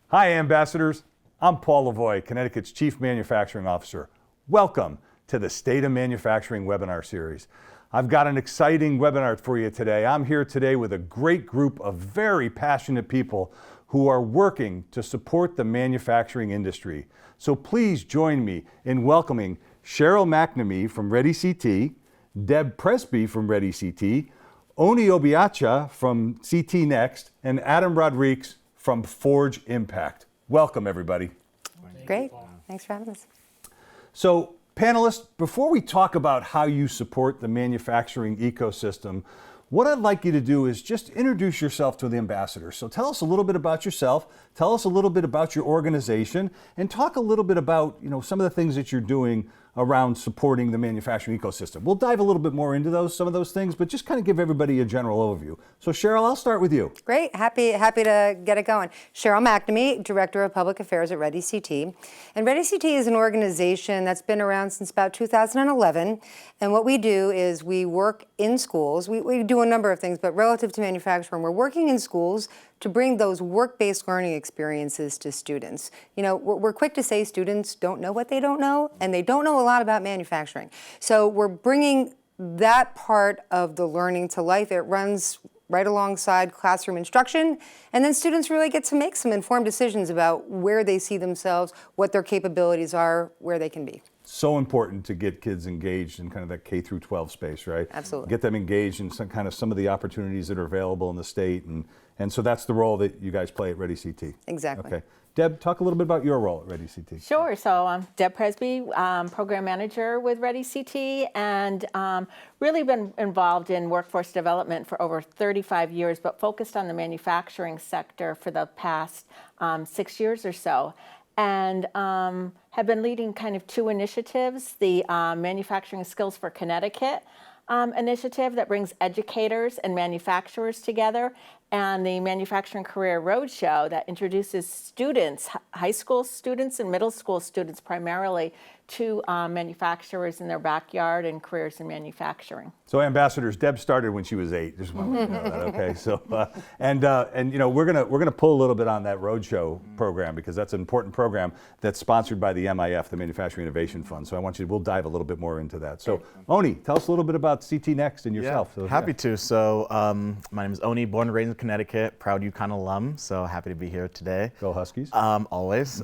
Hi, ambassadors. I'm Paul Lavoie, Connecticut's Chief Manufacturing Officer. Welcome to the State of Manufacturing webinar series. I've got an exciting webinar for you today. I'm here today with a great group of very passionate people who are working to support the manufacturing industry. So please join me in welcoming Sheryl McNamee from readyCT, Deb Presbie from readyCT, Obiocha from CTNext, and Adam Rodrigues from Forge Impact. Welcome, everybody. Great. Thanks for having us. So, panelists, before we talk about how you support the manufacturing ecosystem, what I'd like you to do is just introduce yourself to the ambassadors. So tell us a little bit about yourself, tell us a little bit about your organization, and talk a little bit about, some of the things that you're doing around supporting the manufacturing ecosystem. We'll dive a little bit more into some of those things, but just kind of give everybody a general overview. So Sheryl, I'll start with you. Great, happy to get it going. Sheryl McNamee, Director of Public Affairs at readyCT. And readyCT is an organization that's been around since about 2011. And what we do is we work in schools. We do a number of things, but relative to manufacturing, we're working in schools to bring those work-based learning experiences to students. We're quick to say students don't know what they don't know, and they don't know a lot about manufacturing. So we're bringing that part of the learning to life. It runs right alongside classroom instruction, and then students really get to make some informed decisions about where they see themselves, what their capabilities are, where they can be. So important to get kids engaged in kind of that K through 12 space, right? Absolutely. Get them engaged in some of the opportunities that are available in the state, and so that's the role that you guys play at readyCT. Exactly. Okay. Deb, talk a little bit about your role at readyCT. Sure. So I'm Deb Presbie, Program Manager with readyCT, and really been involved in workforce development for over 35 years, but focused on the manufacturing sector for the past 6 years or so. And have been leading kind of two initiatives, the Manufacturing Skills for Connecticut initiative that brings educators and manufacturers together, and the Manufacturing Career Roadshow that introduces students, high school students and middle school students primarily, to manufacturers in their backyard and careers in manufacturing. So, ambassadors, Deb started when she was 8. Just want to know that, okay? So, we're gonna pull a little bit on that roadshow program because that's an important program that's sponsored by the MIF, the Manufacturing Innovation Fund. So, we'll dive a little bit more into that. So, Oni, tell us a little bit about CTNext and yourself. Yeah, happy to. So, my name is Oni, born and raised in Connecticut, proud UConn alum. So happy to be here today. Go Huskies. Always.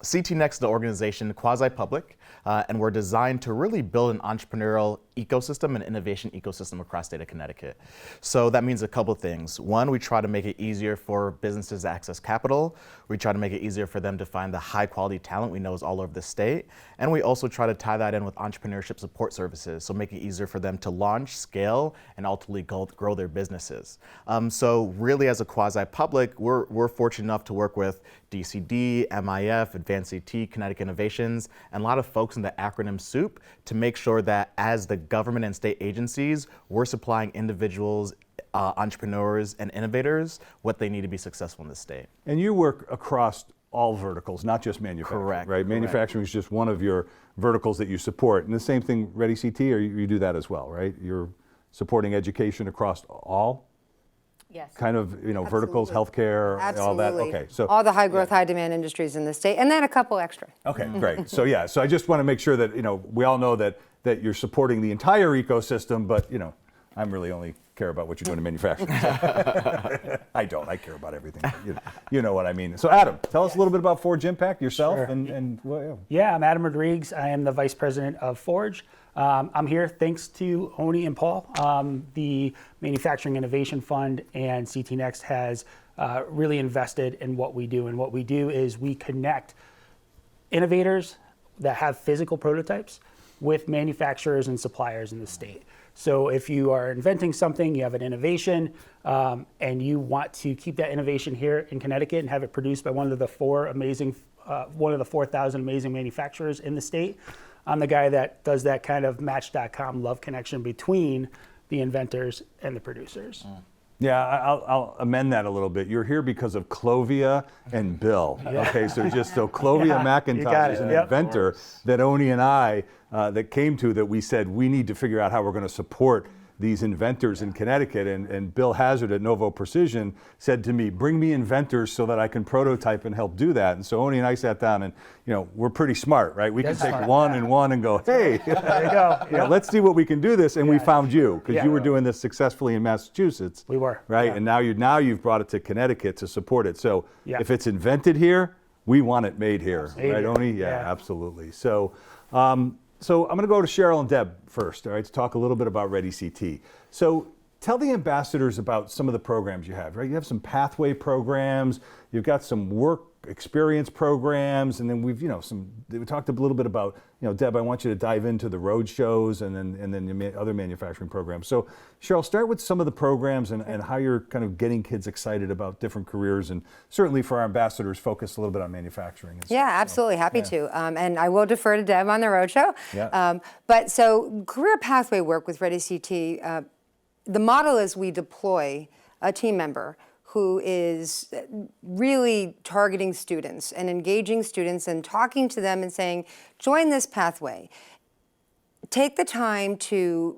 CTNext is the organization, quasi-public, and we're designed to really build an entrepreneurial ecosystem and innovation ecosystem across the state of Connecticut. So that means a couple things. One, we try to make it easier for businesses to access capital. We try to make it easier for them to find the high quality talent we know is all over the state. And we also try to tie that in with entrepreneurship support services, so make it easier for them to launch, scale, and ultimately grow their businesses. So really as a quasi-public, we're fortunate enough to work with DCD, MIF, Advanced CT, Connecticut Innovations, and a lot of folks in the acronym soup to make sure that as the government and state agencies, we're supplying individuals, entrepreneurs, and innovators what they need to be successful in the state. And you work across all verticals, not just manufacturing, Correct, right? correct. Manufacturing is just one of your verticals that you support. And the same thing, readyCT, or you do that as well, right? You're supporting education across all? Yes. Kind of, verticals, healthcare, all that. Okay, so all the high growth, high demand industries in the state, and then a couple extra. Okay, great. So I just want to make sure that we all know that you're supporting the entire ecosystem, but I'm really only care about what you're doing in manufacturing. So. I don't. I care about everything. You know what I mean. So Adam, tell us a little bit about Forge Impact, yourself, Sure. and Yeah, I'm Adam Rodrigues. I am the Vice President of Forge. I'm here thanks to Oni and Paul. The Manufacturing Innovation Fund and CTNext has really invested in what we do. And what we do is we connect innovators that have physical prototypes with manufacturers and suppliers in the state. So if you are inventing something, you have an innovation, and you want to keep that innovation here in Connecticut and have it produced by one of the 4,000 amazing manufacturers in the state, I'm the guy that does that kind of Match.com love connection between the inventors and the producers. Yeah, I'll amend that a little bit. You're here because of Clovia and Bill. Yeah. Okay, so Clovia McIntosh is an inventor that Oni and I that came to that we said we need to figure out how we're going to support these inventors in Connecticut, and Bill Hazard at Novo Precision said to me, bring me inventors so that I can prototype and help do that. And so Oni and I sat down, and we're pretty smart, right? We can take one and go, hey, There you go. let's see what we can do this. And we found you, because Yeah. you were doing this successfully in Massachusetts. We were. Right, Yeah. and now you've brought it to Connecticut to support it. So Yeah. if it's invented here, we want it made here, Absolutely. right, Oni? Yeah, Yeah. absolutely. So, so I'm going to go to Sheryl and Deb first, all right, to talk a little bit about readyCT. So tell the ambassadors about some of the programs you have, right? You have some pathway programs, you've got some work experience programs, and then we talked a little bit about, Deb, I want you to dive into the road shows and then the other manufacturing programs. So Sheryl, start with some of the programs and how you're kind of getting kids excited about different careers, and certainly for our ambassadors, focus a little bit on manufacturing. And Yeah, stuff. absolutely. Happy to. And I will defer to Deb on the roadshow. Yeah. But so career pathway work with readyCT, the model is we deploy a team member who is really targeting students and engaging students and talking to them and saying, join this pathway. Take the time to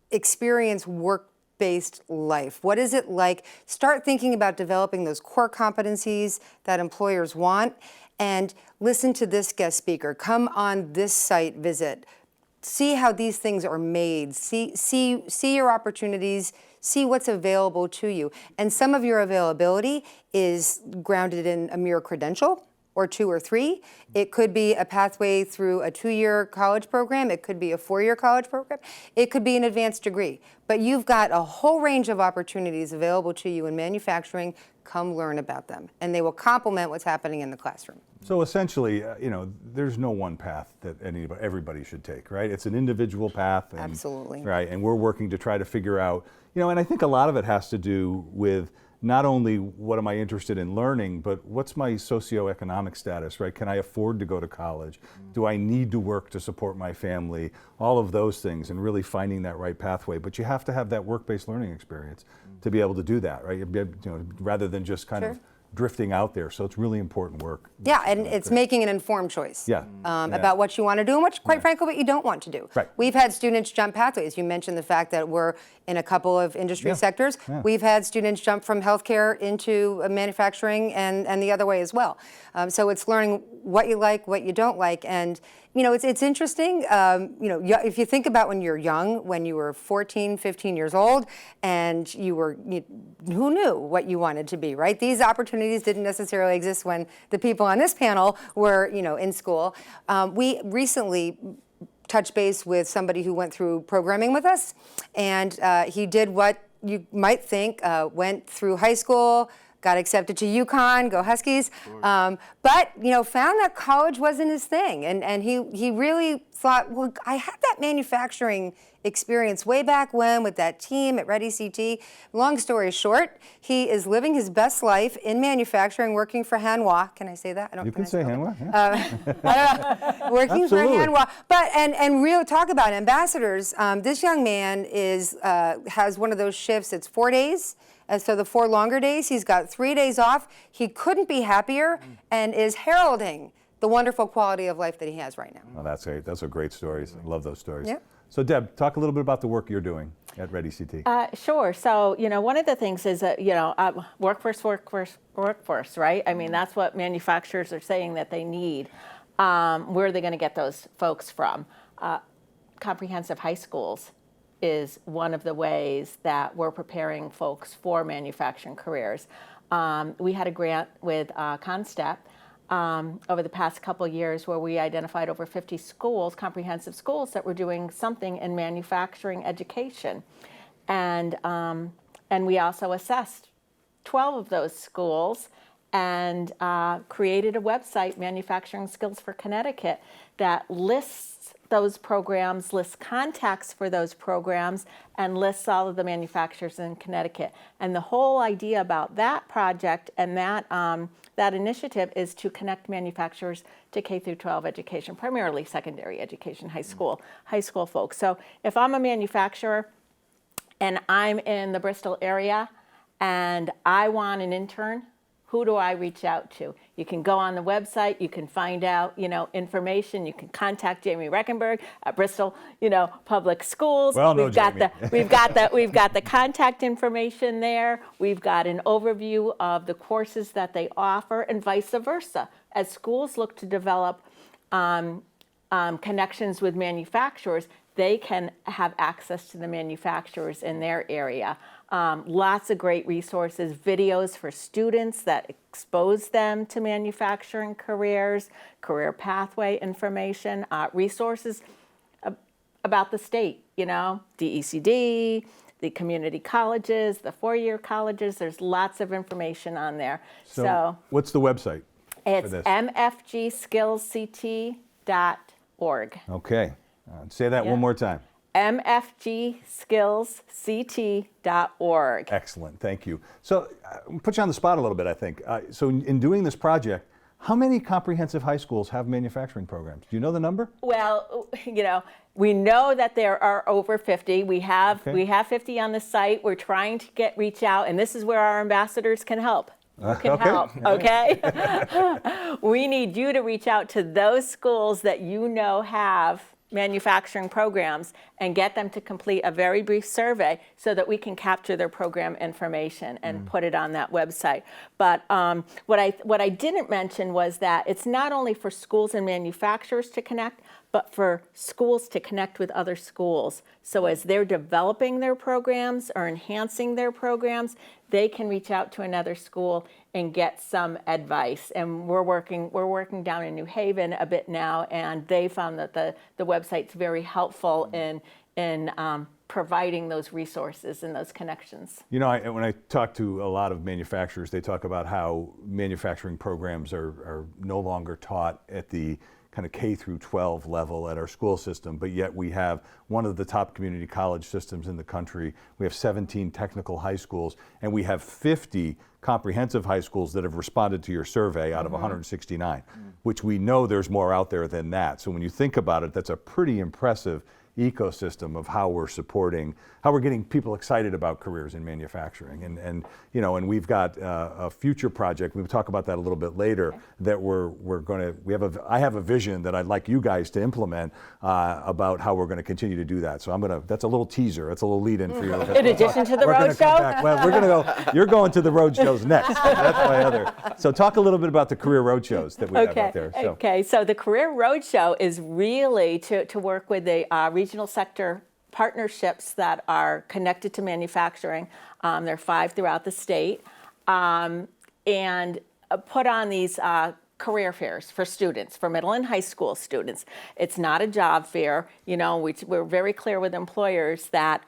experience work-based life. What is it like? Start thinking about developing those core competencies that employers want, and listen to this guest speaker. Come on this site visit. See how these things are made. See your opportunities. See what's available to you. And some of your availability is grounded in a mere credential or 2 or 3. It could be a pathway through a 2-year college program. It could be a 4-year college program. It could be an advanced degree. But you've got a whole range of opportunities available to you in manufacturing. Come learn about them. And they will complement what's happening in the classroom. So essentially, there's no one path that everybody should take, right? It's an individual path. And, Absolutely. Right, and we're working to try to figure out, and I think a lot of it has to do with not only what am I interested in learning, but what's my socioeconomic status, right? Can I afford to go to college? Do I need to work to support my family? All of those things, and really finding that right pathway. But you have to have that work-based learning experience to be able to do that, right? Rather than just kind of drifting out there. So it's really important work. Yeah, and it's making an informed choice about what you want to do and quite frankly, what you don't want to do. Right. We've had students jump pathways. You mentioned the fact that we're in a couple of industry sectors. Yeah. We've had students jump from healthcare into manufacturing and the other way as well. So it's learning what you like, what you don't like, and it's interesting. If you think about when you're young, when you were 14, 15 years old, and who knew what you wanted to be, right? These opportunities didn't necessarily exist when the people on this panel were, in school. We recently touched base with somebody who went through programming with us, and he did what you might think, went through high school, got accepted to UConn, go Huskies, but found that college wasn't his thing, and he really thought, well, I had that manufacturing experience way back when with that team at readyCT. Long story short, he is living his best life in manufacturing, working for Hanwha. Can I say that? You can say Hanwha. Working for Absolutely. Hanwha. But and real talk about ambassadors. This young man has one of those shifts. It's 4 days. So the 4 longer days, he's got 3 days off. He couldn't be happier and is heralding the wonderful quality of life that he has right now. Oh, that's great. Those are great stories. I love those stories. Yep. So Deb, talk a little bit about the work you're doing at readyCT. Sure. So, one of the things is that, workforce, right? I mean, that's what manufacturers are saying that they need. Where are they going to get those folks from? Comprehensive high schools is one of the ways that we're preparing folks for manufacturing careers. We had a grant with ConStep over the past couple of years where we identified over 50 schools, comprehensive schools, that were doing something in manufacturing education. And we also assessed 12 of those schools and created a website, Manufacturing Skills for Connecticut, that lists those programs, lists contacts for those programs, and lists all of the manufacturers in Connecticut. And the whole idea about that project and that initiative is to connect manufacturers to K through 12 education, primarily secondary education, high school folks. So if I'm a manufacturer and I'm in the Bristol area and I want an intern who do I reach out to? You can go on the website, you can find out, information, you can contact Jamie Reckenberg at Bristol, Public Schools. Well, no, we've got Jamie. we've got the contact information there. We've got an overview of the courses that they offer, and vice versa. As schools look to develop connections with manufacturers, they can have access to the manufacturers in their area. Lots of great resources, videos for students that expose them to manufacturing careers, career pathway information, resources about the state, DECD, the community colleges, the four-year colleges. There's lots of information on there. So what's the website for It's this? mfgskillsct.org. Okay. Say that one more time. mfgskillsct.org. Excellent. Thank you. So put you on the spot a little bit, I think. So in doing this project, how many comprehensive high schools have manufacturing programs? Do you know the number? Well, we know that there are over 50. We have 50 on the site. We're trying to reach out, and this is where our ambassadors can help. Who can help, okay? We need you to reach out to those schools that have manufacturing programs and get them to complete a very brief survey so that we can capture their program information and put it on that website. But what I didn't mention was that it's not only for schools and manufacturers to connect, but for schools to connect with other schools. So as they're developing their programs or enhancing their programs, they can reach out to another school and get some advice. And we're working down in New Haven a bit now, and they found that the website's very helpful in providing those resources and those connections. When I talk to a lot of manufacturers, they talk about how manufacturing programs are no longer taught at the kind of K through 12 level at our school system, but yet we have one of the top community college systems in the country. We have 17 technical high schools, and we have 50 comprehensive high schools that have responded to your survey out of 169, which we know there's more out there than that. So when you think about it, that's a pretty impressive ecosystem of how we're getting people excited about careers in manufacturing. And we've got a future project, we'll talk about that a little bit later, that I have a vision that I'd like you guys to implement about how we're gonna continue to do that. So that's a little teaser, that's a little lead in for you. In addition to the road show? Well, you're going to the road shows next. That's my other. So talk a little bit about the career road shows that we have out there. Okay, so the Career Roadshow is really to work with the regional sector partnerships that are connected to manufacturing. There are 5 throughout the state, and put on these career fairs for students, for middle and high school students. It's not a job fair. We're very clear with employers that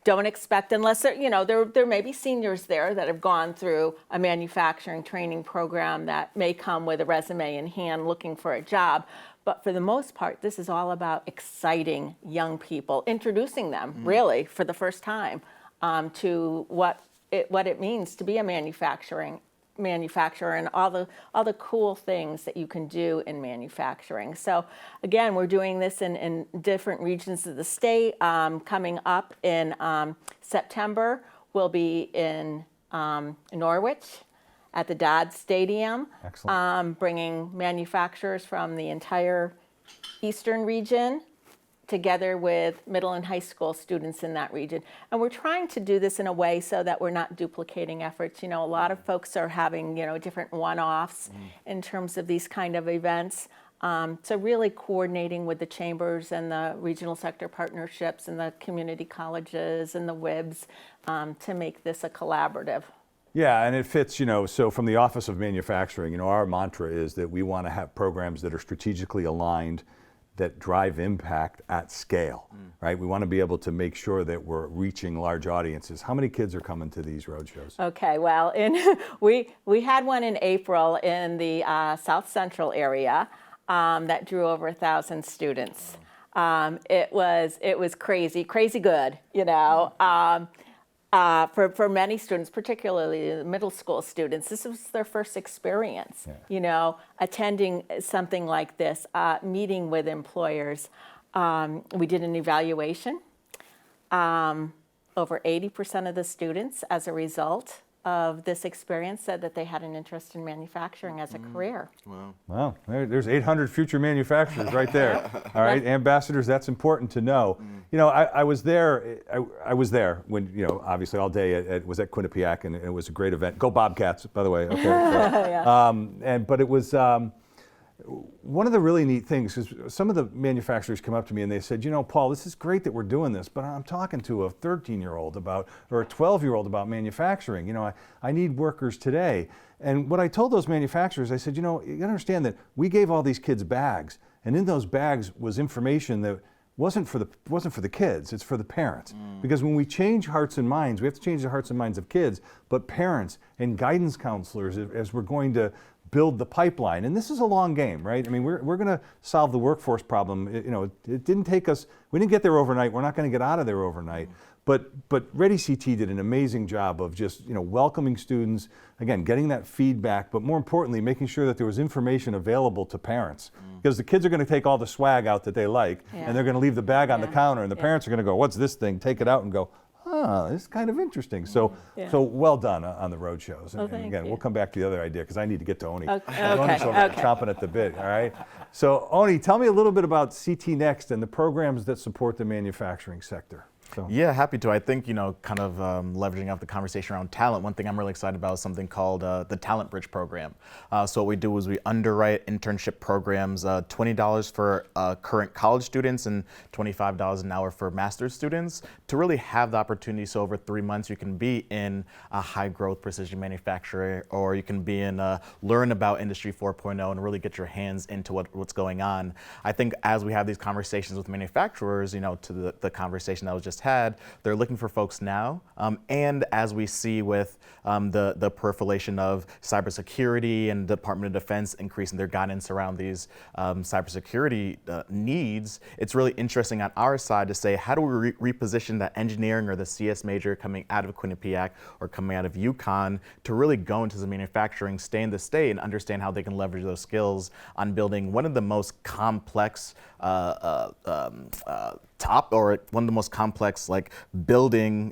don't expect, unless there may be seniors there that have gone through a manufacturing training program that may come with a resume in hand looking for a job. But for the most part, this is all about exciting young people, introducing them really for the first time to what it means to be a manufacturer and all the cool things that you can do in manufacturing. So again, we're doing this in different regions of the state. Coming up in September, we'll be in Norwich at the Dodd Stadium. Excellent. Bringing manufacturers from the entire eastern region together with middle and high school students in that region. And we're trying to do this in a way so that we're not duplicating efforts. A lot of folks are having, different one-offs in terms of these kind of events. So really coordinating with the chambers and the regional sector partnerships and the community colleges and the WIBs to make this a collaborative. Yeah, and it fits, so from the Office of Manufacturing, our mantra is that we want to have programs that are strategically aligned, that drive impact at scale, right? We want to be able to make sure that we're reaching large audiences. How many kids are coming to these roadshows? Okay, well, we had one in April in the South Central area that drew over 1,000 students. It was crazy good, For many students, particularly the middle school students, this was their first experience, attending something like this, meeting with employers. We did an evaluation. Over 80% of the students, as a result, of this experience said that they had an interest in manufacturing as a career. Wow, there's 800 future manufacturers right there. All right, ambassadors, that's important to know. You know, I was there. I was there when, you know, obviously all day was at Quinnipiac, and it was a great event. Go Bobcats, by the way. Okay. But it was. One of the really neat things is some of the manufacturers come up to me and they said, you know, Paul, this is great that we're doing this, but I'm talking to a 13-year-old about, or a 12-year-old about manufacturing. You know, I need workers today. And what I told those manufacturers, I said, you know, you gotta understand that we gave all these kids bags, and in those bags was information that wasn't for the kids, it's for the parents. Because when we change hearts and minds, we have to change the hearts and minds of kids, but parents and guidance counselors as we're going to build the pipeline. And this is a long game, right? I mean, we're going to solve the workforce problem. You know, it didn't take us, we didn't get there overnight. We're not going to get out of there overnight. But readyCT did an amazing job of just, you know, welcoming students, again, getting that feedback, but more importantly, making sure that there was information available to parents. Because the kids are going to take all the swag out that they like, and they're going to leave the bag on the counter, and the parents are going to go, what's this thing? Take it out and go, this is kind of interesting. So well done on the road shows. And again, we'll come back to the other idea because I need to get to Oni. Oni's over there chomping at the bit, all right? So Oni, tell me a little bit about CTNext and the programs that support the manufacturing sector. So. Yeah, happy to. I think, you know, kind of leveraging off the conversation around talent, one thing I'm really excited about is something called the Talent Bridge program. So what we do is we underwrite internship programs, $20 for current college students and $25 an hour for master's students to really have the opportunity. So over 3 months, you can be in a high growth precision manufacturer, or you can be in learn about Industry 4.0 and really get your hands into what's going on. I think as we have these conversations with manufacturers, you know, to the conversation that was just had, they're looking for folks now. And as we see with the proliferation of cybersecurity and Department of Defense increasing their guidance around these cybersecurity needs, it's really interesting on our side to say, how do we reposition that engineering or the CS major coming out of Quinnipiac or coming out of UConn to really go into the manufacturing, stay in the state, and understand how they can leverage those skills on building one of the most complex one of the most complex like building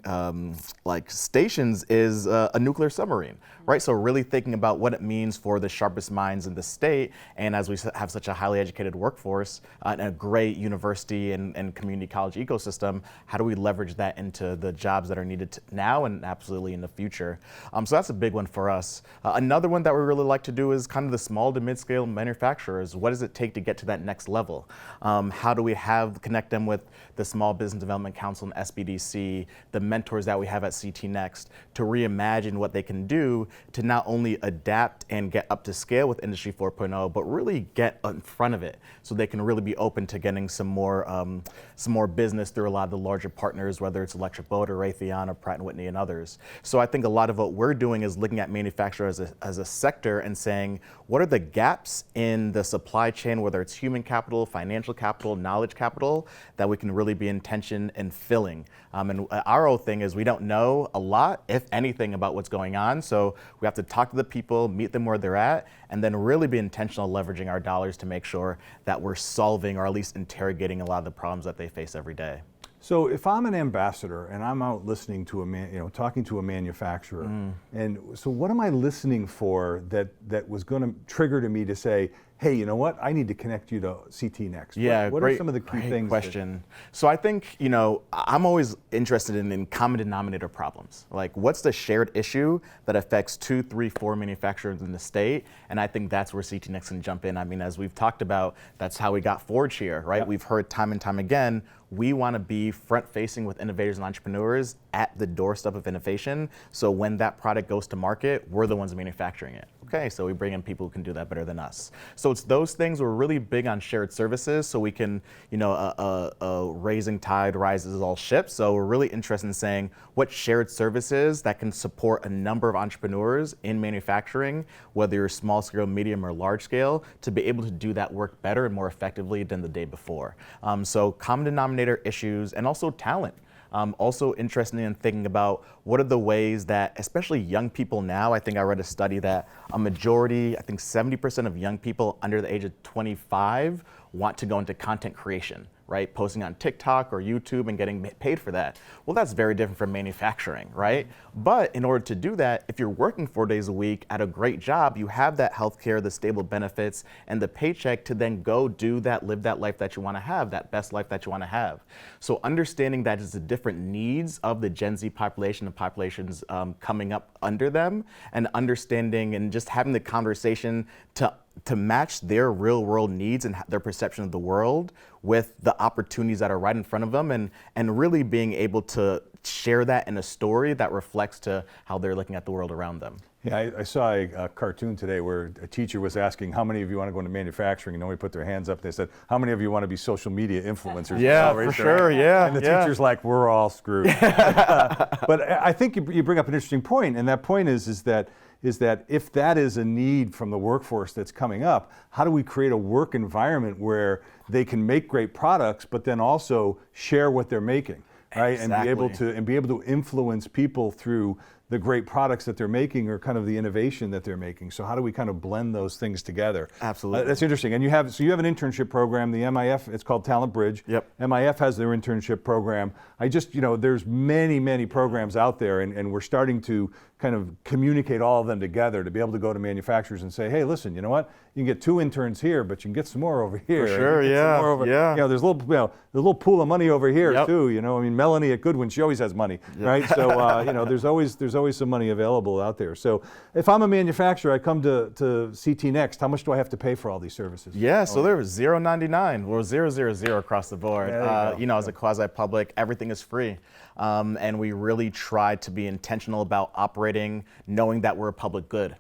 like stations is a nuclear submarine, right? So really thinking about what it means for the sharpest minds in the state, and as we have such a highly educated workforce and a great university and community college ecosystem, how do we leverage that into the jobs that are needed now and absolutely in the future? So that's a big one for us. Another one that we really like to do is kind of the small to mid-scale manufacturers. What does it take to get to that next level? How do we connect them with the Small Business Development Council and SBDC, the mentors that we have at CTNext, to reimagine what they can do to not only adapt and get up to scale with Industry 4.0, but really get in front of it so they can really be open to getting some more business through a lot of the larger partners, whether it's Electric Boat or Raytheon or Pratt & Whitney and others. So I think a lot of what we're doing is looking at manufacturing as a sector and saying, what are the gaps in the supply chain, whether it's human capital, financial capital, knowledge capital, that we can really be intention in filling. And our whole thing is we don't know a lot, if anything, about what's going on. So we have to talk to the people, meet them where they're at, and then really be intentional leveraging our dollars to make sure that we're solving or at least interrogating a lot of the problems that they face every day. So if I'm an ambassador and I'm out listening to talking to a manufacturer, and so what am I listening for that was going to trigger to me to say, hey, you know what? I need to connect you to CTNext. Yeah, what are some of the key things? Question. So I think, you know, I'm always interested in common denominator problems. Like, what's the shared issue that affects 2, 3, 4 manufacturers in the state? And I think that's where CTNext can jump in. I mean, as we've talked about, that's how we got Forge here, right? Yep. We've heard time and time again, we want to be front-facing with innovators and entrepreneurs at the doorstep of innovation. So when that product goes to market, we're the ones manufacturing it. Okay, so we bring in people who can do that better than us. So it's those things. We're really big on shared services, so we can, you know, a rising tide rises all ships. So we're really interested in saying what shared services that can support a number of entrepreneurs in manufacturing, whether you're small scale, medium, or large scale, to be able to do that work better and more effectively than the day before. So common denominator issues and also talent. Also interested in thinking about what are the ways that, especially young people now, I think I read a study that a majority, I think 70% of young people under the age of 25 want to go into content creation, right? Posting on TikTok or YouTube and getting paid for that. Well, that's very different from manufacturing, right? But in order to do that, if you're working 4 days a week at a great job, you have that healthcare, the stable benefits, and the paycheck to then go do that, live that life that you want to have, that best life that you want to have. So understanding that it's the different needs of the Gen Z population and populations coming up under them, and understanding and just having the conversation to match their real world needs and their perception of the world with the opportunities that are right in front of them, and really being able to share that in a story that reflects to how they're looking at the world around them. Yeah, I saw a cartoon today where a teacher was asking, how many of you want to go into manufacturing? And nobody put their hands up. They said, how many of you want to be social media influencers? Yeah, for sure, yeah. And the teacher's like, we're all screwed. But I think you bring up an interesting point, and that point is that if that is a need from the workforce that's coming up, how do we create a work environment where they can make great products, but then also share what they're making, right? Exactly. And be able to influence people through the great products that they're making, or kind of the innovation that they're making. So how do we kind of blend those things together? Absolutely. That's interesting. And you have an internship program, the MIF, it's called Talent Bridge. Yep. MIF has their internship program. There's many programs out there, and we're starting to kind of communicate all of them together to be able to go to manufacturers and say, hey, listen, you know what? You can get 2 interns here, but you can get some more over here. For sure, yeah. There's a little pool of money over here Yep. too. Melanie at Goodwin, she always has money, right? So there's always some money available out there. So if I'm a manufacturer, I come to CTNext, how much do I have to pay for all these services? Yeah, so there was $0.99 or 000 across the board. As a quasi-public, everything is free. And we really try to be intentional about operating, knowing that we're a public good.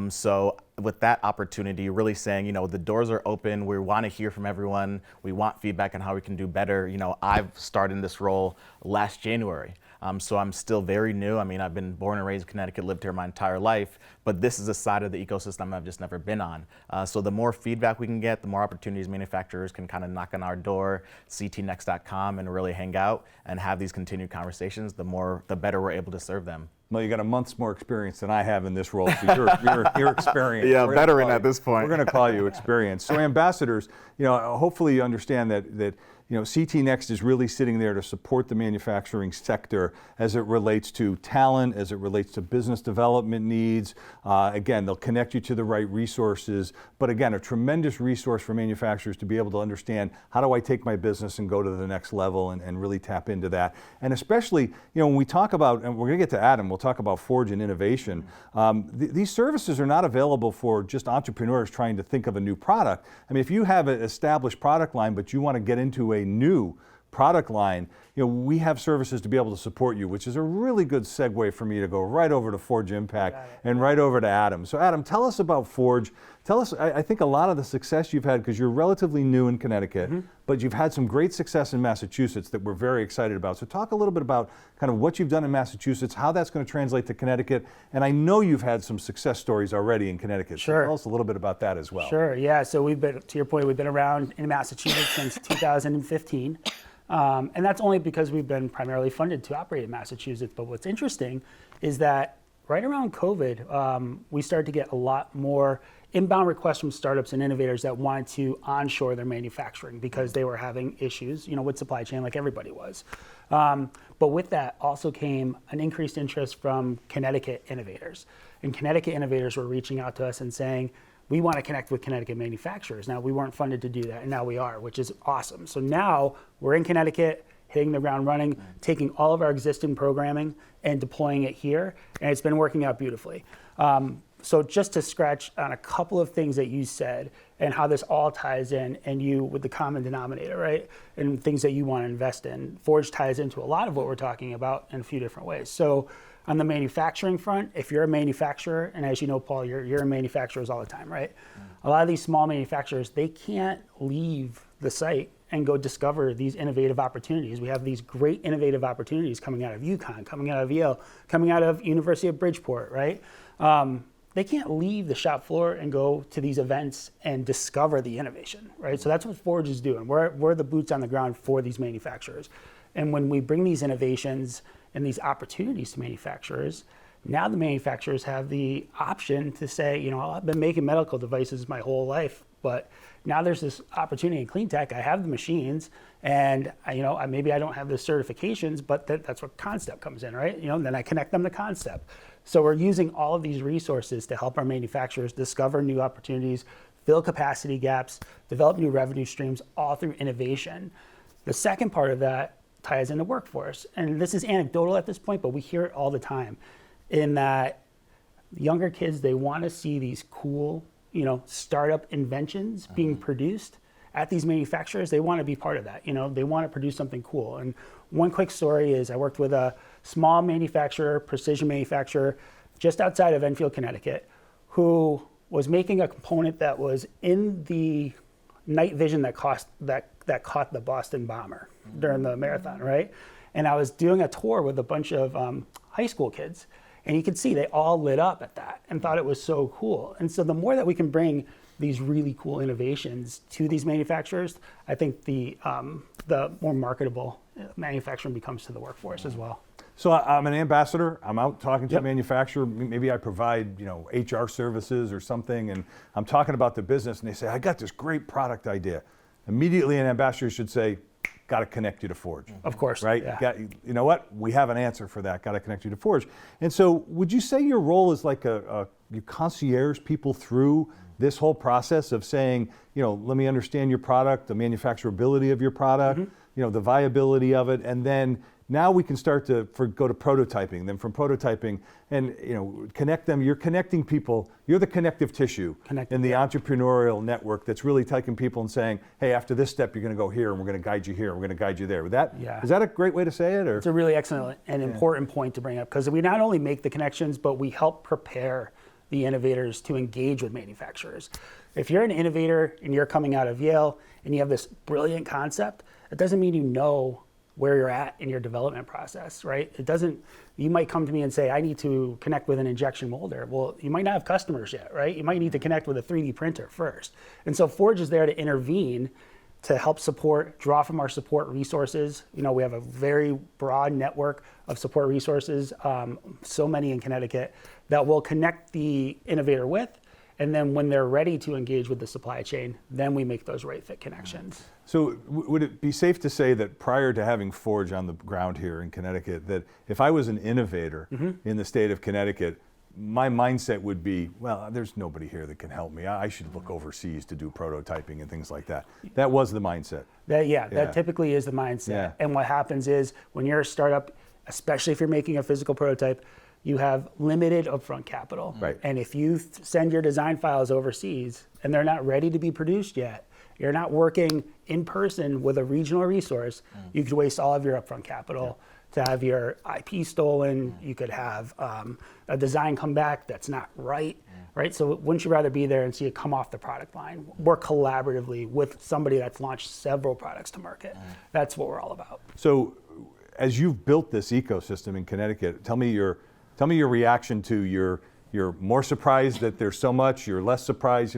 So with that opportunity, really saying, the doors are open. We want to hear from everyone. We want feedback on how we can do better. I've started in this role last January. So I'm still very new. I've been born and raised in Connecticut, lived here my entire life, but this is a side of the ecosystem I've just never been on. So the more feedback we can get, the more opportunities manufacturers can kind of knock on our door, ctnext.com, and really hang out and have these continued conversations, the better we're able to serve them. Well, you got a month's more experience than I have in this role, so you're experienced. Yeah, veteran at this point. We're going to call you experienced. So ambassadors, hopefully you understand that CTNext is really sitting there to support the manufacturing sector as it relates to talent, as it relates to business development needs. Again, they'll connect you to the right resources, but again, a tremendous resource for manufacturers to be able to understand, how do I take my business and go to the next level and really tap into that. And especially, when we talk about, and we're going to get to Adam, we'll talk about Forge and innovation. These services are not available for just entrepreneurs trying to think of a new product. If you have an established product line, but you want to get into a new product line, we have services to be able to support you, which is a really good segue for me to go right over to Forge Impact and right over to Adam. So Adam, tell us about Forge. Tell us, I think a lot of the success you've had, because you're relatively new in Connecticut, but you've had some great success in Massachusetts that we're very excited about. So talk a little bit about kind of what you've done in Massachusetts, how that's going to translate to Connecticut, and I know you've had some success stories already in Connecticut. Sure. So tell us a little bit about that as well. Sure, yeah. So we've been, to your point, we've been around in Massachusetts since 2015. And that's only because we've been primarily funded to operate in Massachusetts. But what's interesting is that right around COVID, we started to get a lot more inbound requests from startups and innovators that wanted to onshore their manufacturing because they were having issues, with supply chain like everybody was. But with that also came an increased interest from Connecticut innovators. And Connecticut innovators were reaching out to us and saying, we want to connect with Connecticut manufacturers. Now, we weren't funded to do that, and now we are, which is awesome. So now we're in Connecticut, hitting the ground running, taking all of our existing programming and deploying it here, and it's been working out beautifully. So just to scratch on a couple of things that you said and how this all ties in, and you with the common denominator, right? And things that you want to invest in. Forge ties into a lot of what we're talking about in a few different ways. So on the manufacturing front, if you're a manufacturer, and as you know, Paul, you're in manufacturers all the time, right? A lot of these small manufacturers, they can't leave the site and go discover these innovative opportunities. We have these great innovative opportunities coming out of UConn, coming out of Yale, coming out of University of Bridgeport, right? They can't leave the shop floor and go to these events and discover the innovation, right? So that's what Forge is doing. We're the boots on the ground for these manufacturers. And when we bring these innovations and these opportunities to manufacturers, now the manufacturers have the option to say, I've been making medical devices my whole life, But now there's this opportunity in clean tech. I have the machines, and maybe I don't have the certifications, but that's where Concept comes in, right? Then I connect them to Concept. So we're using all of these resources to help our manufacturers discover new opportunities, fill capacity gaps, develop new revenue streams, all through innovation. The second part of that ties into workforce. And this is anecdotal at this point, but we hear it all the time, in that younger kids, they want to see these cool, startup inventions being produced at these manufacturers. They want to be part of that. They want to produce something cool. And one quick story is I worked with a small manufacturer, precision manufacturer, just outside of Enfield, Connecticut, who was making a component that was in the night vision that caught the Boston bomber during the marathon, right? And I was doing a tour with a bunch of high school kids, and you could see they all lit up at that and thought it was so cool. And so the more that we can bring these really cool innovations to these manufacturers, I think the more marketable manufacturing becomes to the workforce as well. So I'm an ambassador. I'm out talking to a manufacturer. Maybe I provide, HR services or something, and I'm talking about the business, and they say, I got this great product idea. Immediately, an ambassador should say, got to connect you to Forge. Of course. Right? Yeah. You know what? We have an answer for that. Got to connect you to Forge. And so would you say your role is like you concierge people through this whole process of saying, let me understand your product, the manufacturability of your product, the viability of it, and then now we can start to go to prototyping. Then from prototyping and connect them. You're connecting people. You're the connective tissue in the entrepreneurial network that's really taking people and saying, hey, after this step, you're going to go here, and we're going to guide you here, and we're going to guide you there. Is that a great way to say it? Or? It's a really excellent and important point to bring up, because we not only make the connections, but we help prepare the innovators to engage with manufacturers. If you're an innovator and you're coming out of Yale and you have this brilliant concept, it doesn't mean you know where you're at in your development process, right? You might come to me and say, I need to connect with an injection molder. Well, you might not have customers yet, right? You might need to connect with a 3D printer first. And so Forge is there to intervene, to help support, draw from our support resources. We have a very broad network of support resources, so many in Connecticut, that will connect the innovator with. And then when they're ready to engage with the supply chain, then we make those right fit connections. So would it be safe to say that prior to having Forge on the ground here in Connecticut, that if I was an innovator in the state of Connecticut, my mindset would be, well, there's nobody here that can help me. I should look overseas to do prototyping and things like that. That was the mindset. That typically is the mindset. Yeah. And what happens is when you're a startup, especially if you're making a physical prototype, you have limited upfront capital. Right. And if you send your design files overseas and they're not ready to be produced yet, you're not working in person with a regional resource, you could waste all of your upfront capital to have your IP stolen. You could have a design come back that's not right, right? So wouldn't you rather be there and see it come off the product line, work collaboratively with somebody that's launched several products to market? That's what we're all about. So as you've built this ecosystem in Connecticut, tell me your reaction to you're more surprised that there's so much, you're less surprised,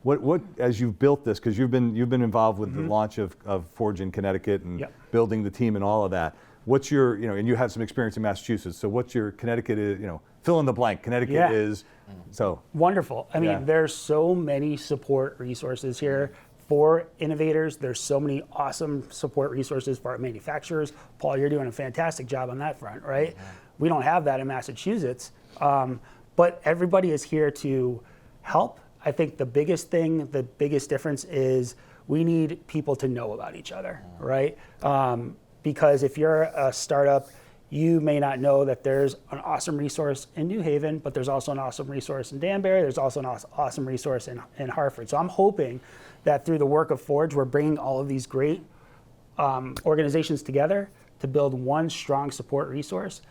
what as you've built this, because you've been involved with the launch of Forge in Connecticut and building the team and all of that. What's your, and you have some experience in Massachusetts, so what's your Connecticut is, fill in the blank. Connecticut is, so. Wonderful. I mean, there's so many support resources here for innovators. There's so many awesome support resources for our manufacturers. Paul, you're doing a fantastic job on that front, right? We don't have that in Massachusetts, but everybody is here to help. I think the biggest difference is we need people to know about each other, right? Because if you're a startup, you may not know that there's an awesome resource in New Haven, but there's also an awesome resource in Danbury. There's also an awesome resource in Hartford. So I'm hoping that through the work of Forge, we're bringing all of these great organizations together to build one strong support resource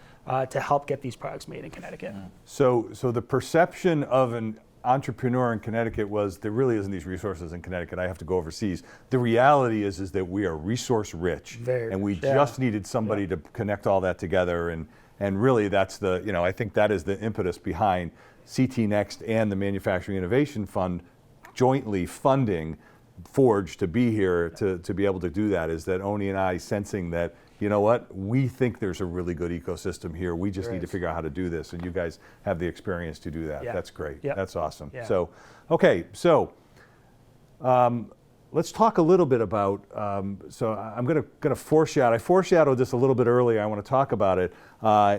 to help get these products made in Connecticut. So the perception of an entrepreneur in Connecticut was there really isn't these resources in Connecticut. I have to go overseas. The reality is that we are resource rich, and we just needed somebody to connect all that together. And really, that's I think that is the impetus behind CTNext and the Manufacturing Innovation Fund jointly funding Forge to be here to be able to do that. Is that Oni and I sensing that, we think there's a really good ecosystem here. We just need to figure out how to do this. And you guys have the experience to do that. That's great. That's awesome. So, okay. So let's talk a little bit about, so I'm going to foreshadow. I foreshadowed this a little bit earlier. I want to talk about it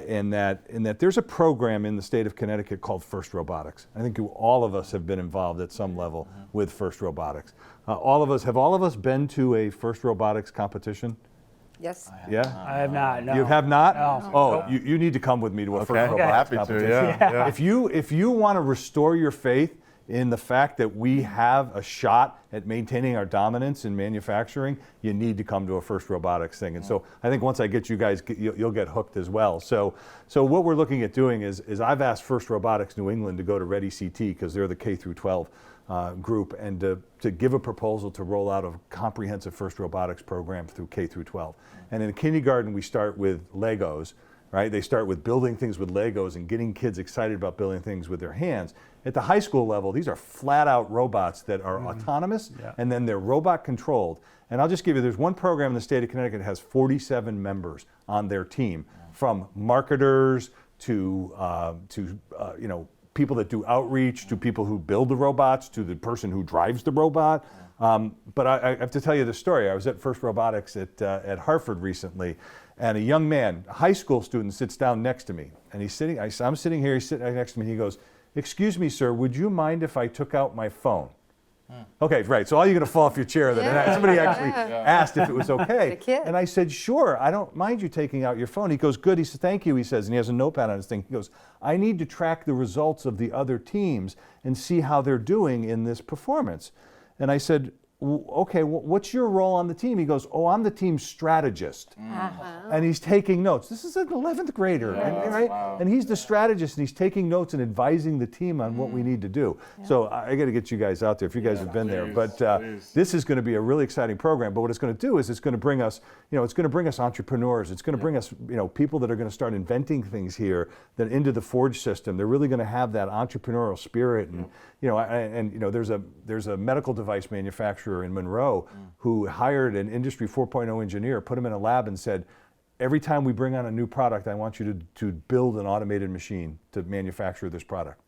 in that there's a program in the state of Connecticut called First Robotics. I think all of us have been involved at some level with First Robotics. Have all of us been to a First Robotics competition? Yes. Yeah? I have not. No. You have not? No. Oh, you need to come with me to a First Okay. Robotics Happy to, competition. yeah. If you want to restore your faith in the fact that we have a shot at maintaining our dominance in manufacturing, you need to come to a First Robotics thing. And so I think once I get you guys, you'll get hooked as well. So what we're looking at doing is I've asked First Robotics New England to go to readyCT because they're the K through 12 group, and to give a proposal to roll out a comprehensive First Robotics program through K through 12. And in kindergarten, we start with Legos, right? They start with building things with Legos and getting kids excited about building things with their hands. At the high school level, these are flat out robots that are autonomous, and then they're robot controlled. And I'll just give you, there's one program in the state of Connecticut that has 47 members on their team, from marketers to people that do outreach, to people who build the robots, to the person who drives the robot. But I have to tell you the story. I was at First Robotics at Hartford recently, and a young man, a high school student, sits down next to me. And he's sitting, I'm sitting here, he's sitting next to me, and he goes, "Excuse me, sir, would you mind if I took out my phone?" Okay, right, so all you're gonna fall off your chair then. And somebody actually asked if it was okay. The kid. And I said, "Sure, I don't mind you taking out your phone." He goes, "Good." He said, "Thank you," he says, and he has a notepad on his thing. He goes, "I need to track the results of the other teams and see how they're doing in this performance." And I said, "Okay, what's your role on the team?" He goes, "Oh, I'm the team strategist." And he's taking notes. This is an 11th grader, right? And he's the strategist, and he's taking notes and advising the team on what we need to do. So I got to get you guys out there if you guys have been there. But this is going to be a really exciting program. But what it's going to do is it's going to bring us, it's going to bring us entrepreneurs. It's going to bring us, people that are going to start inventing things here that into the Forge system. They're really going to have that entrepreneurial spirit. And there's a medical device manufacturer in Monroe who hired an Industry 4.0 engineer, put him in a lab and said, "Every time we bring on a new product, I want you to build an automated machine to manufacture this product."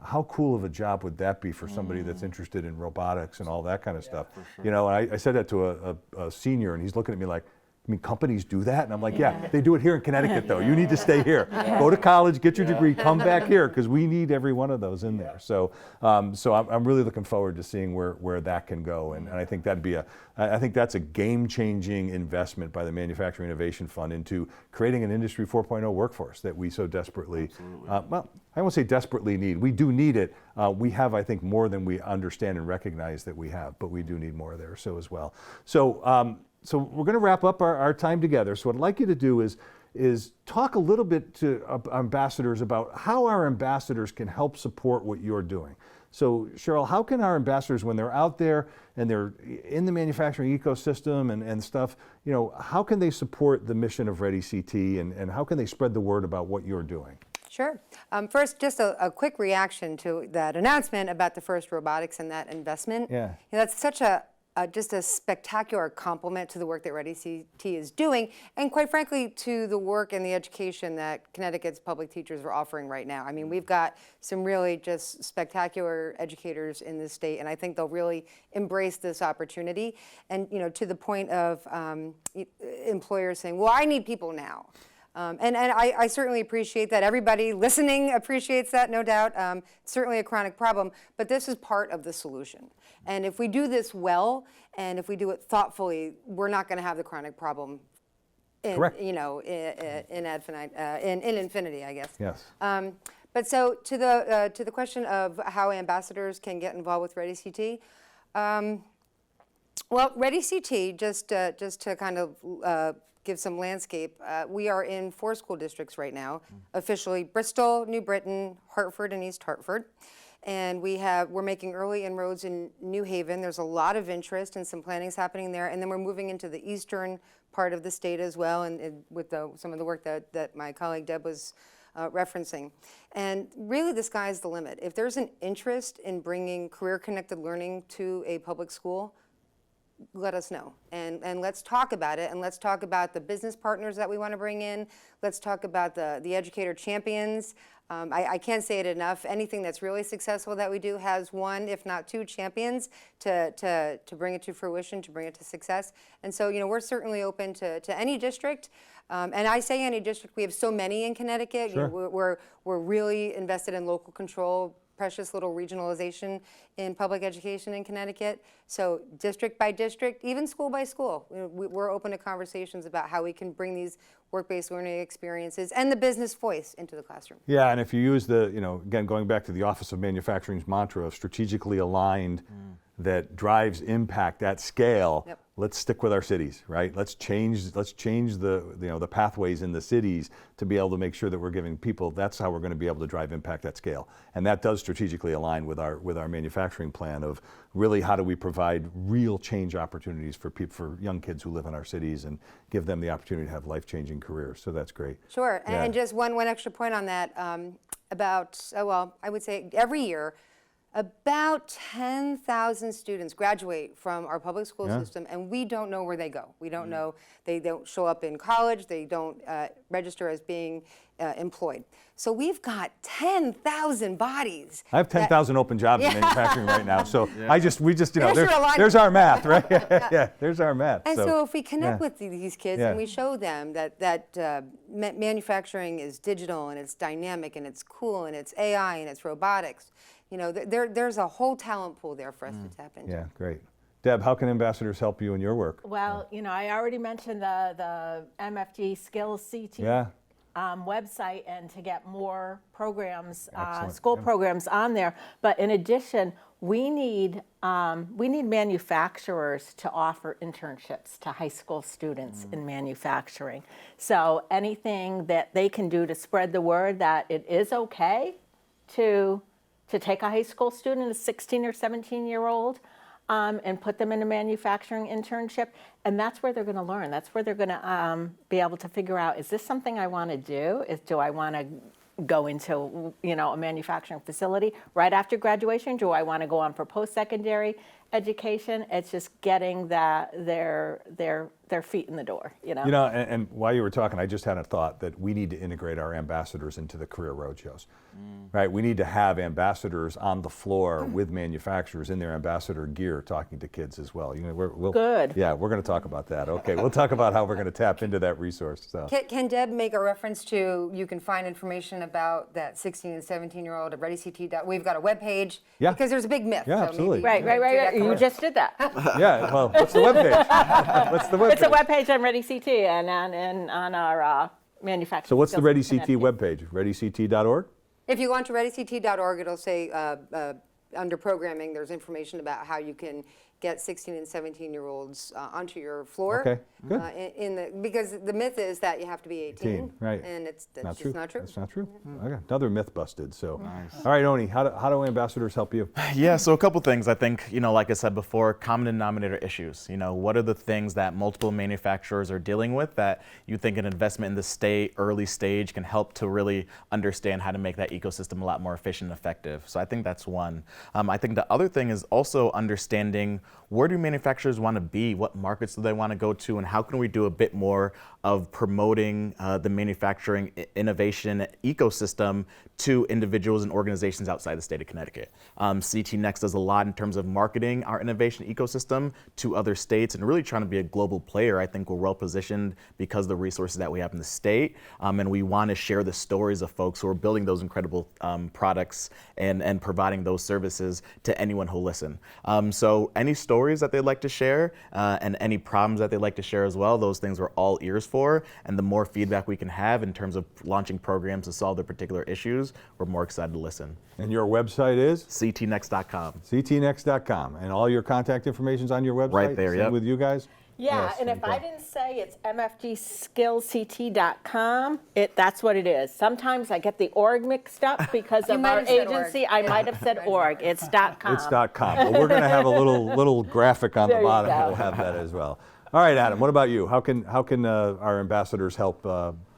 How cool of a job would that be for somebody that's interested in robotics and all that kind of stuff? And I said that to a senior, and he's looking at me like, "I mean, companies do that?" And I'm like, "Yeah, they do it here in Connecticut, though. You need to stay here. Go to college, get your degree, come back here, because we need every one of those in there." So, I'm really looking forward to seeing where that can go, and I think I think that's a game-changing investment by the Manufacturing Innovation Fund into creating an Industry 4.0 workforce that we so desperately, well, I won't say desperately need. We do need it. We have, I think, more than we understand and recognize that we have, but we do need more there as well. So we're going to wrap up our time together. So what I'd like you to do is talk a little bit to ambassadors about how our ambassadors can help support what you're doing. So Sheryl, how can our ambassadors, when they're out there and they're in the manufacturing ecosystem and stuff, how can they support the mission of readyCT and how can they spread the word about what you're doing? Sure. First, just a quick reaction to that announcement about the First Robotics and that investment. Yeah. That's such just a spectacular compliment to the work that readyCT is doing, and quite frankly, to the work and the education that Connecticut's public teachers are offering right now. I mean, we've got some really just spectacular educators in this state, and I think they'll really embrace this opportunity. And to the point of employers saying, "Well, I need people now." And I certainly appreciate that. Everybody listening appreciates that, no doubt. It's certainly a chronic problem, but this is part of the solution. And if we do this well, and if we do it thoughtfully, we're not going to have the chronic problem in, Correct. in infinity, I guess. Yes. But so to the question of how ambassadors can get involved with readyCT, well, readyCT, just to kind of give some landscape, we are in 4 school districts right now, officially Bristol, New Britain, Hartford, and East Hartford. And we're making early inroads in New Haven. There's a lot of interest and some planning's happening there. And then we're moving into the eastern part of the state as well, and with some of the work that my colleague Deb was referencing. And really the sky's the limit. If there's an interest in bringing career-connected learning to a public school, let us know, and let's talk about it, and let's talk about the business partners that we want to bring in. Let's talk about the educator champions. I can't say it enough. Anything that's really successful that we do has one, if not two, champions to bring it to fruition, to bring it to success. And so, we're certainly open to any district. And I say any district. We have so many in Connecticut. Sure. We're really invested in local control, precious little regionalization in public education in Connecticut. So district by district, even school by school, we're open to conversations about how we can bring these work-based learning experiences and the business voice into the classroom. Yeah, and if you use the, again, going back to the Office of Manufacturing's mantra of strategically aligned that drives impact at scale, Yep. let's stick with our cities, right? Let's change the pathways in the cities to be able to make sure that we're giving people, that's how we're going to be able to drive impact at scale. And that does strategically align with our manufacturing plan of really how do we provide real change opportunities for young kids who live in our cities and give them the opportunity to have life-changing careers. So that's great. Sure, Yeah. and just one extra point on that, I would say every year, about 10,000 students graduate from our public school Yeah. system, and we don't know where they go. We don't know, they don't show up in college, they don't register as being employed. So we've got 10,000 bodies. I have 10,000 open jobs in manufacturing right now, so we just, There's your alignment. there's our math, right? Yeah, there's our math. And so if we connect with these kids Yeah. and we show them that manufacturing is digital and it's dynamic and it's cool and it's AI and it's robotics, there's a whole talent pool there for us to tap into. Yeah, great. Deb, how can ambassadors help you in your work? Well, I already mentioned the MFG Skills CT Yeah. website, and to get more programs, Excellent. school Yeah. programs on there. But in addition, we need manufacturers to offer internships to high school students in manufacturing. So anything that they can do to spread the word that it is okay to take a high school student, a 16 or 17-year-old, and put them in a manufacturing internship. And that's where they're going to learn. That's where they're going to be able to figure out, is this something I want to do? Do I want to go into a manufacturing facility right after graduation? Do I want to go on for post-secondary education? It's just getting their feet in the door. And while you were talking, I just had a thought that we need to integrate our ambassadors into the career roadshows, right? We need to have ambassadors on the floor with manufacturers in their ambassador gear talking to kids as well. Good. Yeah, we're going to talk about that. Okay, we'll talk about how we're going to tap into that resource. So. Can Deb make a reference to, you can find information about that 16 and 17-year-old at readyCT. We've got a webpage. Yeah. Because there's a big myth. Yeah, so absolutely. maybe Right. You just did that. Yeah, well, what's the webpage? What's the webpage? It's a webpage on readyCT and on our manufacturing. So what's the skills readyCT Connecticut. webpage? readyCT.org? If you go onto readyCT.org, it'll say under programming, there's information about how you can get 16 and 17-year-olds onto your floor. Okay, good. Because the myth is that you have to be 18. Right. And that's Not just true. not true. That's not true. Okay, another myth busted. So, all right, Oni, how do ambassadors help you? Yeah, so a couple things. I think, like I said before, common denominator issues. What are the things that multiple manufacturers are dealing with that you think an investment in the early stage can help to really understand how to make that ecosystem a lot more efficient and effective? So I think that's one. I think the other thing is also understanding, where do manufacturers want to be? What markets do they want to go to? And how can we do a bit more of promoting the manufacturing innovation ecosystem to individuals and organizations outside the state of Connecticut? CTNext does a lot in terms of marketing our innovation ecosystem to other states and really trying to be a global player. I think we're well positioned because of the resources that we have in the state. And we want to share the stories of folks who are building those incredible products and providing those services to anyone who'll listen. So any stories that they'd like to share and any problems that they'd like to share as well, those things we're all ears for. And the more feedback we can have in terms of launching programs to solve their particular issues, we're more excited to listen. And your website is? CTNext.com. CTNext.com. And all your contact information's on your website? Right there, Same yep. with you guys? Yeah, Yes, and if okay. I didn't say it's mfgskillsct.com, that's what it is. Sometimes I get the org mixed up because You of might our have said org. agency. I might have said org. It's .com. It's .com. But we're going to have a little graphic on There the you bottom go. that will have that as well. All right, Adam, what about you? How can our ambassadors help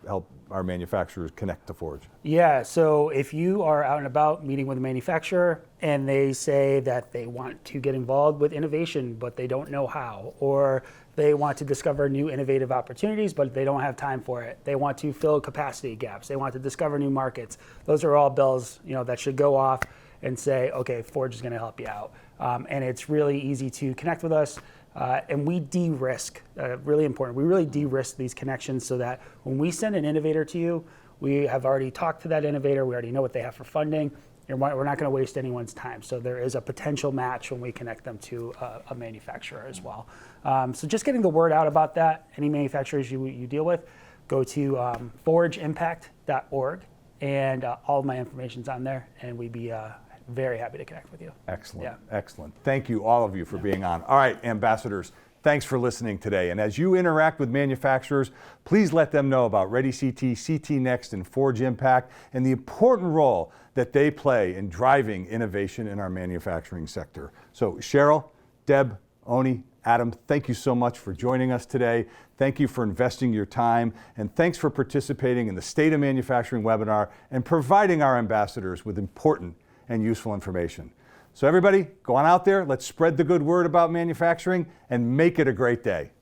help our manufacturers connect to Forge? Yeah, so if you are out and about meeting with a manufacturer and they say that they want to get involved with innovation, but they don't know how, or they want to discover new innovative opportunities, but they don't have time for it. They want to fill capacity gaps. They want to discover new markets. Those are all bells, that should go off and say, okay, Forge is going to help you out. And it's really easy to connect with us. And we de-risk, really important, we really de-risk these connections so that when we send an innovator to you, we have already talked to that innovator, we already know what they have for funding, and we're not going to waste anyone's time. So there is a potential match when we connect them to a manufacturer as well. So just getting the word out about that, any manufacturers you deal with, go to forgeimpact.org, and all of my information's on there, and we'd be very happy to connect with you. Excellent, Yeah. excellent. Thank you, all of you, for being on. All right, ambassadors, thanks for listening today. And as you interact with manufacturers, please let them know about readyCT, CTNext, and Forge Impact, and the important role that they play in driving innovation in our manufacturing sector. So Sheryl, Deb, Oni, Adam, thank you so much for joining us today. Thank you for investing your time, and thanks for participating in the State of Manufacturing webinar and providing our ambassadors with important and useful information. So everybody, go on out there, let's spread the good word about manufacturing and make it a great day.